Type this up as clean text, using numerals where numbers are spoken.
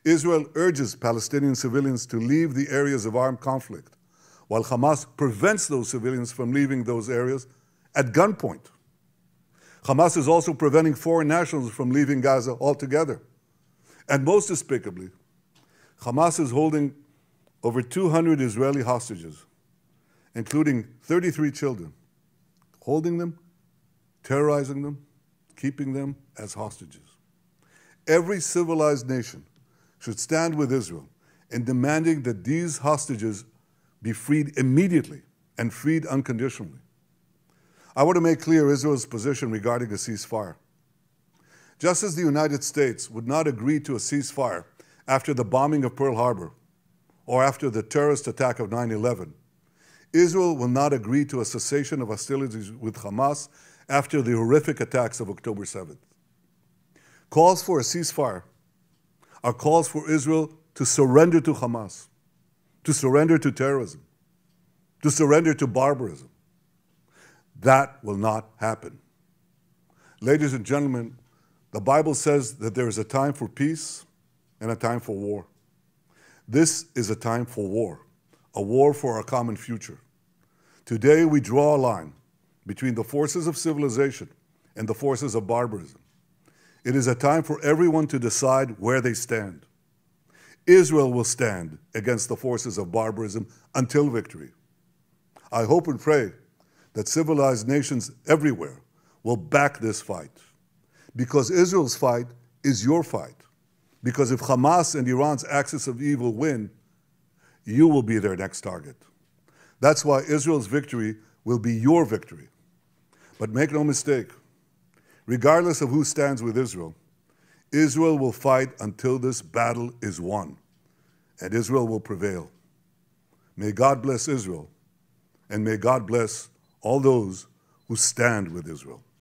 Israel urges Palestinian civilians to leave the areas of armed conflict, while Hamas prevents those civilians from leaving those areas at gunpoint. Hamas is also preventing foreign nationals from leaving Gaza altogether. And most despicably, Hamas is holding over 200 Israeli hostages, including 33 children, holding them, terrorizing them, keeping them as hostages. Every civilized nation should stand with Israel in demanding that these hostages be freed immediately and freed unconditionally. I want to make clear Israel's position regarding a ceasefire. Just as the United States would not agree to a ceasefire after the bombing of Pearl Harbor or after the terrorist attack of 9/11, Israel will not agree to a cessation of hostilities with Hamas after the horrific attacks of October 7th. Calls for a ceasefire are calls for Israel to surrender to Hamas, to surrender to terrorism, to surrender to barbarism. That will not happen. Ladies and gentlemen, the Bible says that there is a time for peace and a time for war. This is a time for a war for our common future. Today we draw a line between the forces of civilization and the forces of barbarism. It is a time for everyone to decide where they stand. Israel will stand against the forces of barbarism until victory. I hope and pray that civilized nations everywhere will back this fight, because Israel's fight is your fight. Because if Hamas and Iran's axis of evil win, you will be their next target. That's why Israel's victory will be your victory. But make no mistake, regardless of who stands with Israel, Israel will fight until this battle is won, and Israel will prevail. May God bless Israel, and may God bless all those who stand with Israel.